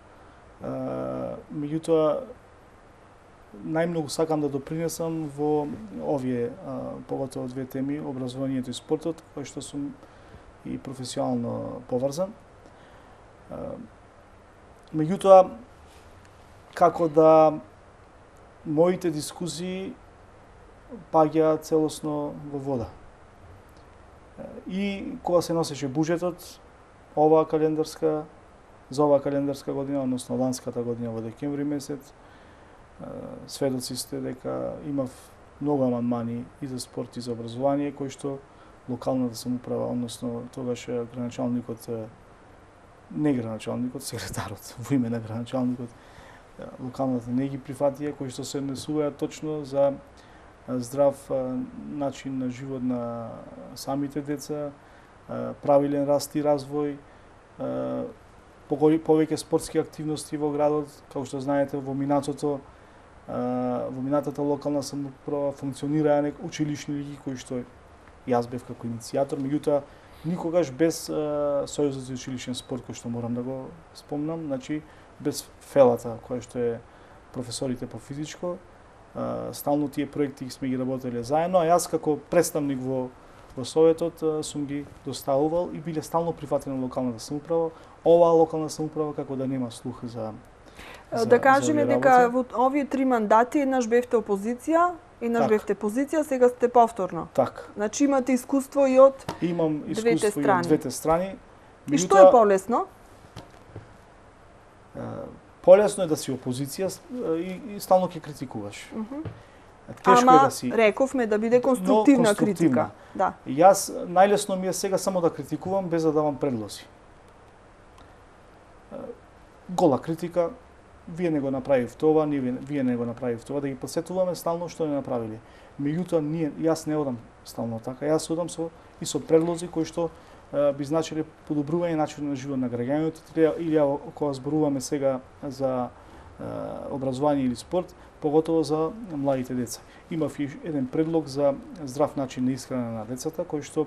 Speaker 2: Меѓутоа, најмногу сакам да допринесам во овие, поготово две теми, образованието и спортот, кои што сум и професионално поврзан. Меѓутоа, како да моите дискусии паѓаат целосно во вода. И кога се носеше буџетот, за оваа календарска година, односно ланската година во декември месец, сведоци сте дека имав многу амандмани и за спорт и за образование, кои што локалната самоуправа, односно тогаш градоначалникот, не градоначалникот, секретарот во име на градоначалникот, локалната не ги прифатија, кои што се однесуваат точно за здрав начин на живот на самите деца, правилен раст и развој, повеќе спортски активности во градот, како што знаете, во минатата локална самоуправа функционираа училишни лиги кои што јас бев како иницијатор, меѓутоа никогаш без Сојузот за училишен спорт кој што морам да го спомнам, значи без фелата која што е професорите по физичко, стално тие проекти сме ги работеле заедно, а јас како представник во советот сум ги доставувал и биле стално прифатени локалната самоуправа. Оваа локална самоуправа како да нема слух за
Speaker 1: да кажеме дека во овие 3 мандати еднаш бевте опозиција, Еднаш бевте позиција, сега сте повторно.
Speaker 2: Така.
Speaker 1: Значи имате искуство и од
Speaker 2: Имам
Speaker 1: двете
Speaker 2: искуство и
Speaker 1: страни.
Speaker 2: од двете страни.
Speaker 1: И што е полесно?
Speaker 2: Полесно е да си опозиција и стално ќе критикуваш.
Speaker 1: Ама,
Speaker 2: е да си
Speaker 1: рековме да биде конструктивна критика. Да.
Speaker 2: Јас најлесно ми е сега само да критикувам без да давам предлози. Гола критика, вие не го направивте ова, вие не го направивте ова, да ги подсетуваме стално што не направиле. Меѓутоа јас не одам стално така, јас одам со предлози кои што би значиле подобрување начинот на живот на граѓаните, или кога зборуваме сега за образование или спорт, поготово за младите деца. Имав и еден предлог за здрав начин на исхрана на децата, кој што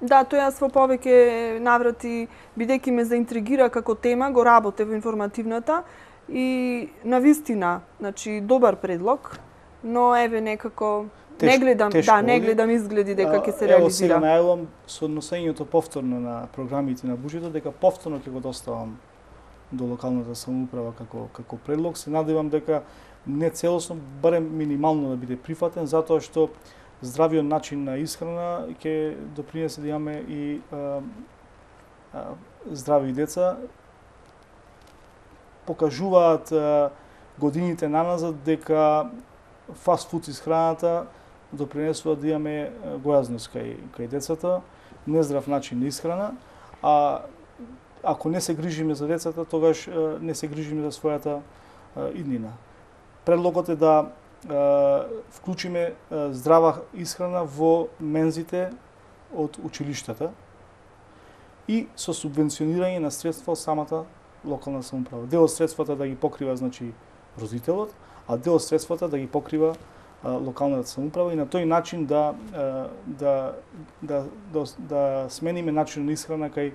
Speaker 1: Да, тоа јас во повеќе наврати, бидејќи ме заинтригира како тема, го работев во информативната и навистина, значи добар предлог, но еве некако не гледам изгледи дека ќе се реализира.
Speaker 2: Ево сега најавувам со односењето повторно на програмите на буџетот дека повторно ќе го доставам до локалната самоуправа како предлог. Се надевам дека не целосно, барем минимално да биде прифатен, затоа што здравиот начин на исхрана ќе допринесе да имаме и здрави деца. Покажуваат годините наназад дека фастфуд исхраната допринесува да имаме гојазност кај децата, нездрав начин на исхрана, а ако не се грижиме за децата, тогаш не се грижиме за својата иднина. Предлогот е да вклучиме здрава исхрана во мензите од училиштата и со субвенционирање на средства од самата локална самоуправа. Дел од средствата да ги покрива, значи, родителот, а дел од средствата да ги покрива локалната самоуправа и на тој начин да смениме начин на исхрана кај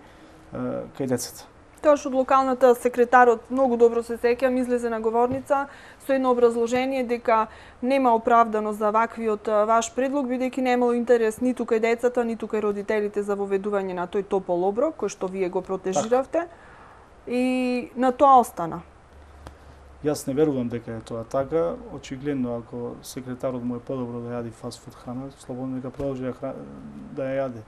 Speaker 2: децата.
Speaker 1: Тоа што од локалната секретарот многу добро се сеќам, излезе на говорница со едно образложение дека нема оправданост за ваквиот ваш предлог, бидејќи немало интерес ниту кај децата, ниту кај родителите за воведување на тој топол оброк, кој што вие го протежиравте. И на тоа остана.
Speaker 2: Јас не верувам дека е тоа така. Очигледно, ако секретарот му е подобро да јади фастфуд храна, слободно нека продолжи да ја јаде.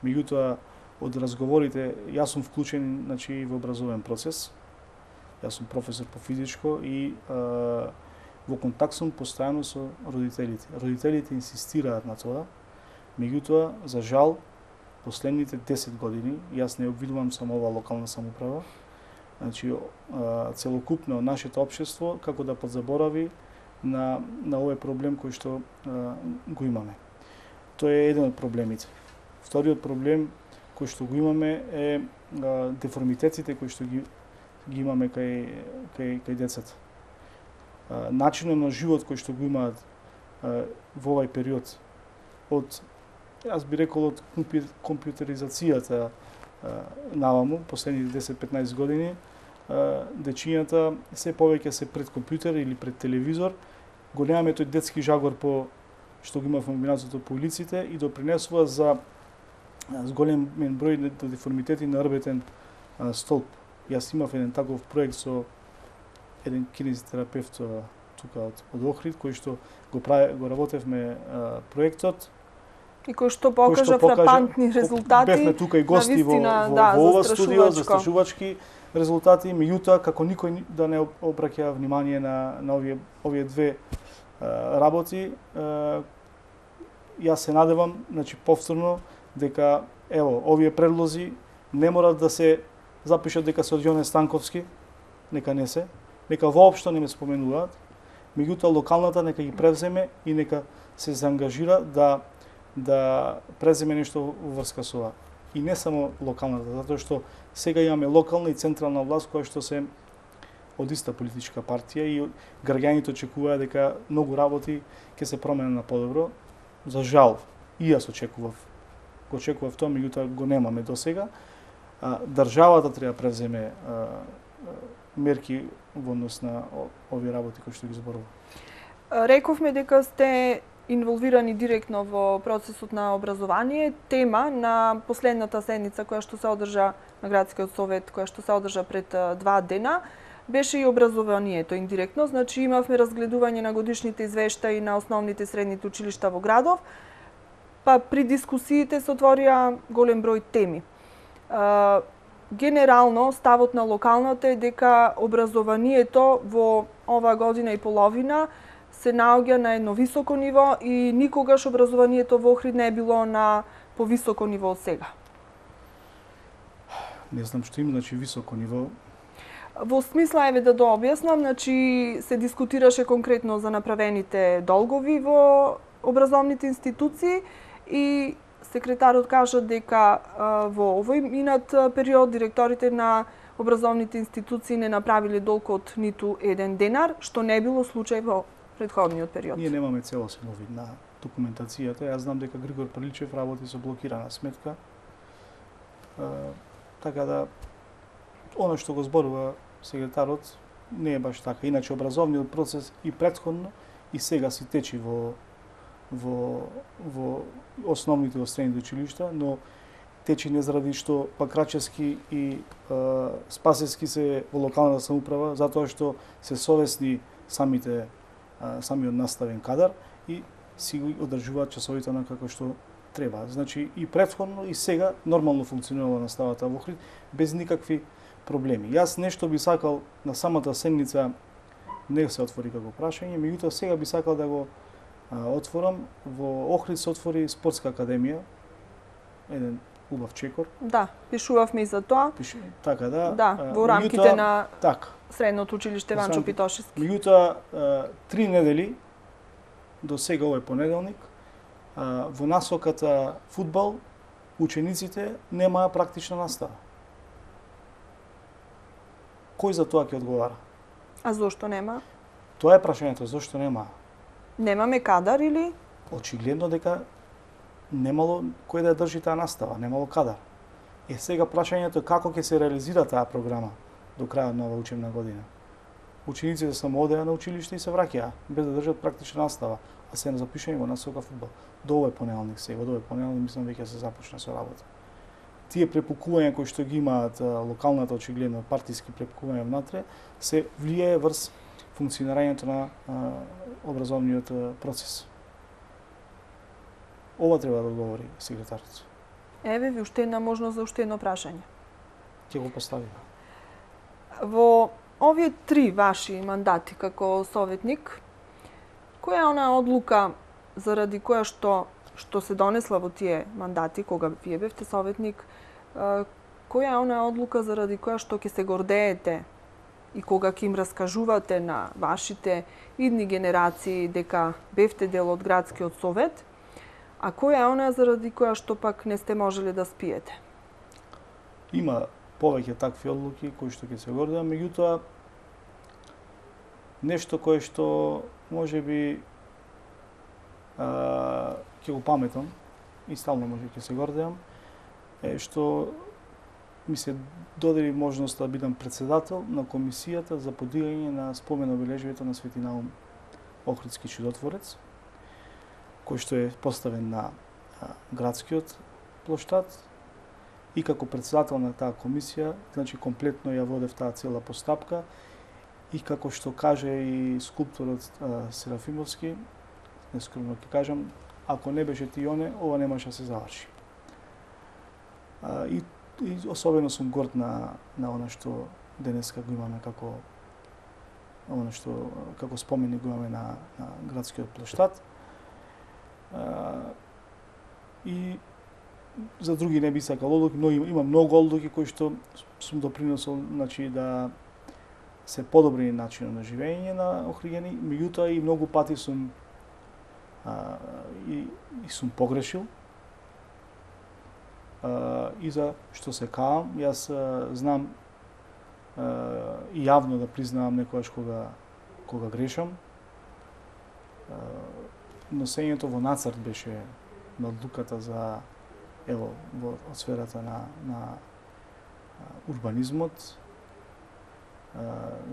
Speaker 2: Меѓутоа, од разговорите, јас сум вклучен, значи, во образовен процес. Јас сум професор по физичко и во контакт сум постојано со родителите. Родителите инсистираат на тоа. Меѓутоа, за жал, последните 10 години, јас не обвинувам само ова локална самоуправа, значи, целокупно нашето општество како да подзаборави на овој проблем кој што го имаме. Тоа е еден од проблемите. Вториот проблем кој што го имаме е деформитетите кои што ги имаме кај децата. Начинот на живот кој што го имаат во овој период од, јас би рекол, од компјутеризацијата наваму, последните 10-15 години, дечињата се повеќе се пред компјутер или пред телевизор, го немаме тој детски жагор што го има во комбинацијата по улиците и допринесува за зголемен број на деформитети на рбетен столб. Јас имав еден таков проект со еден кинезитерапевт тука од Охрид, кој што го работевме проектот.
Speaker 1: И кој што покажа фрапантни резултати.
Speaker 2: Бевме тука и гости во ова студио, застрашувачки резултати, меѓутоа како никој да не обраќа внимание на овие две работи. Јас се надевам, значи, повторно, дека ево овие предлози не мора да се запишат дека се од Јоне Станковски, нека не се, нека воопшто не ме споменуваат, меѓутоа локалната нека ги превземе и нека се заангажира да преземе нешто во врска со ова. И не само локалната, затоа што сега имаме локална и централна власт која што се од иста политичка партија и граѓаните очекуваат дека многу работи ќе се променат на подобро. За жал, и јас очекував тоа, меѓутоа го немаме до сега. Државата треба превземе мерки во однос на овие работи кои што ги зборува.
Speaker 1: Рековме дека сте инволвирани директно во процесот на образование. Тема на последната седница која што се одржа на Градскиот совет, која што се одржа пред 2 дена, беше и образованието индиректно, значи имавме разгледување на годишните извештаи на основните и средните училишта во градов, па при дискусиите се отворија голем број теми. Генерално, ставот на локалната е дека образованието во оваа година и половина се наоѓа на едно високо ниво и никогаш образованието во Охрид не е било на повисоко ниво од сега.
Speaker 2: Не знам што има, значи високо ниво.
Speaker 1: Во смисла, еве да дообјаснам, значи се дискутираше конкретно за направените долгови во образовните институции и секретарот кажа дека во овој минат период директорите на образовните институции не направиле долг од ниту еден денар, што не било случај во претходниот период.
Speaker 2: Ние немаме целосен овид на документацијата. Јас знам дека Григор Приличев работи со блокирана сметка. Така да, оно што го зборува секретарот не е баш така. Иначе образовниот процес и претходно и сега си течи во основните средните училишта, но течи не заради што Пакрачевски и Спасевски се во локалната самоуправа, затоа што се совесни самиот наставен кадар и си ги одржуваат часовите на како што треба. Значи и претходно и сега нормално функционирала наставата во Охрид без никакви проблеми. Јас нешто би сакал на самата седница не се отвори како прашање, меѓутоа сега би сакал да го отворам. Во Охрид се отвори спортска академија, еден убав чекор.
Speaker 1: Да, пишувавме и за тоа.
Speaker 2: Така да.
Speaker 1: Да, во рамките на
Speaker 2: така.
Speaker 1: Средното училиште Ванчо Питошевски.
Speaker 2: Меѓутоа 3 недели до сега овој понеделник во насоката фудбал учениците немаа практична настава. Кој за тоа ќе одговара?
Speaker 1: А зошто нема?
Speaker 2: Тоа е прашањето, зошто нема?
Speaker 1: Немаме кадар или?
Speaker 2: Очигледно дека немало кој да ја држи таа настава, немало кадар. Сега прашањето е како ќе се реализира таа програма до крајот на оваа учебна година. Учениците само одеа на училиште и се враќаа без да држат практична настава, а се запишани во насока фудбал. До овој понеделник сега, до овој понеделник мислам веќе се започна со работа. Тие препукувања кои што ги имаат локалната очигледно партиски препукувања внатре се влијае врз функционирањето на образовниот процес. Ова треба да одговори секретарот.
Speaker 1: Еве ви уште една можност за уште едно прашање.
Speaker 2: Ќе го поставиме.
Speaker 1: Во овие 3 ваши мандати како советник, која е она одлука заради која што се донесла во тие мандати кога вие бевте советник, која е она одлука заради која што ќе се гордеете и кога ќе им раскажувате на вашите идни генерации дека бевте дел од градскиот совет, а која е она заради која што пак не сте можеле да спиете?
Speaker 2: Има повеќе такви одлуки кои што ќе се гордеам, меѓутоа нешто кое што можеби ќе го паметам и стално може ќе се гордеам е што ми се додели можност да бидам председател на комисијата за подигање на спомен обележбата на Свети Наум Охридски чудотворец, кој што е поставен на градскиот плоштад и како председател на таа комисија, значи комплетно ја водев таа цела постапка и како што каже и скулпторот Серафимовски, нескромно ќе кажам, ако не беше Тионе, ова немаше да се заврши. И особено сум горд на она што денеска го имаме како она што како споменик го имаме на градскиот плоштад. И за други не би сакал одлуки, но има многу одлуки кои што сум допринесол, значи да се подобри начинот на живење на охриѓани, меѓутоа и многу пати сум и сум погрешил. И за што се каам, јас знам и јавно да признавам некогаш кога грешам. Носењето во нацрт беше на одлуката за од сферата на урбанизмот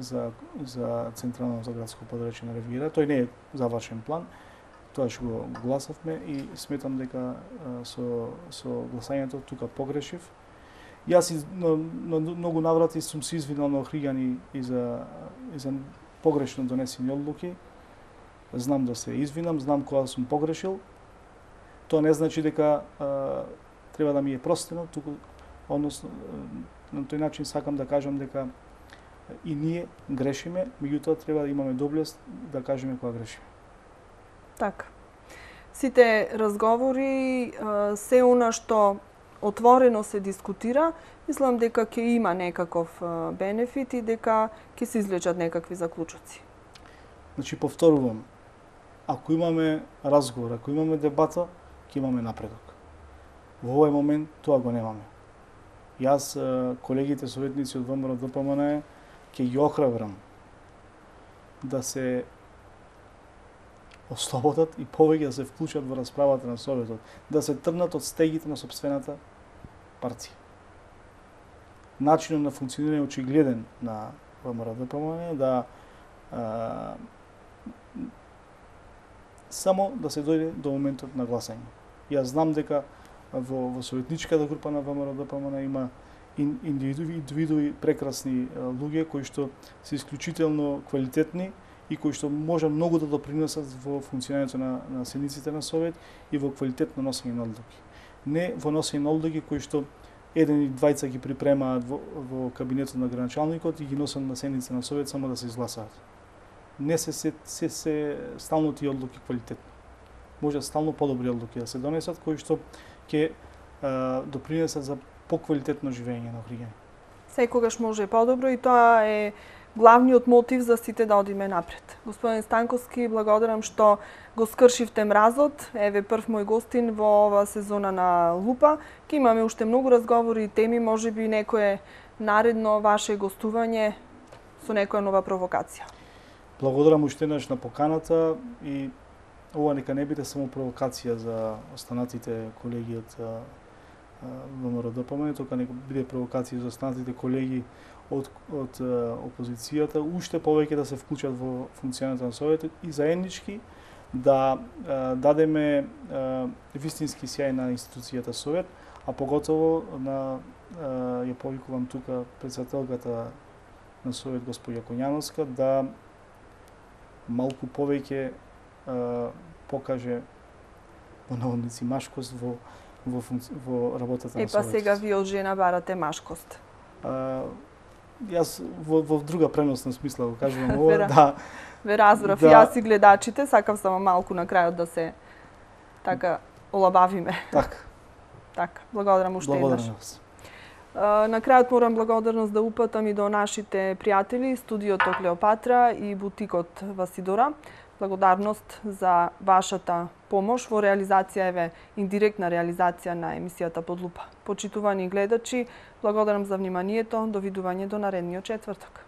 Speaker 2: за централното градско подрачје на Ревигера. Тој не е завршен план. Тоа што го гласавме и сметам дека со гласањето тука погрешив Јас на многу наврати сум се извинал на Охриѓани и за погрешно донесени одлуки. Знам да се извинам, знам кога сум погрешил. Тоа не значи дека треба да ми е простено, туку односно на тој начин сакам да кажам дека и ние грешиме, меѓутоа треба да имаме доблест да кажеме кога грешиме.
Speaker 1: Така. Сите разговори, се она што отворено се дискутира, мислам дека ќе има некаков бенефит и дека ќе се извлечат некакви заклучоци.
Speaker 2: Значи, повторувам, ако имаме разговор, ако имаме дебата, ќе имаме напредок. Во овој момент тоа го немаме. Јас, колегите советници од ВМРО ДПМН ќе ги охрабрам да се ослободат и повеќе да се вклучат во расправата на Советот, да се тргнат од стегите на сопствената партија. Начинот на функционирање очигледен на ВМРО ДПМН да само да се дојде до моментот на гласање. Јас знам дека во советничката група на ВМРО ДПМН има индивидуи прекрасни луѓе кои што се исклучително квалитетни и кои што може многу да допринесат во функционирањето на седниците на Совет и во квалитет на носење на одлуки. Не во носење на одлуки кои што еден и двајца ги припремаат во кабинетот на граначалникот и ги носат на седница на Совет само да се изгласаат. Не се стално тие одлуки квалитетни. Може стално подобри одлуки да се донесат кои што ќе допринесат за поквалитетно живење на Охриѓани.
Speaker 1: Секогаш може подобро и тоа е главниот мотив за сите да одиме напред. Господин Станковски, благодарам што го скршивте мразот. Еве прв мој гостин во ова сезона на Лупа. Ке имаме уште многу разговори и теми, можеби некое наредно ваше гостување со некоја нова провокација.
Speaker 2: Благодарам уште еднаш на поканата и ова нека не биде само провокација за останатите колеги од ВМРО ДПМН, тока нека биде провокација за останатите колеги од опозицијата, уште повеќе да се вклучат во функционирањето на Советот и заеднички да дадеме вистински сјај на институцијата Совет, а поготово на ја повикувам тука председателката на Совет госпоѓа Коњановска да малку повеќе покаже во наводници машкост во работата на Совет.
Speaker 1: Сега ви од жена барате машкост.
Speaker 2: Јас во друга преносна смисла го кажувам ова, да.
Speaker 1: Ве разбрав, јас и гледачите, сакав само малку на крајот да се така олабавиме. Така, благодарам уште еднаш. На крајот морам благодарност да упатам и до нашите пријатели, студиото Клеопатра и бутикот Васидора. Благодарност за вашата помош во реализација, еве, индиректна реализација на емисијата Под лупа. Почитувани гледачи, благодарам за вниманието, довидување до наредниот четврток.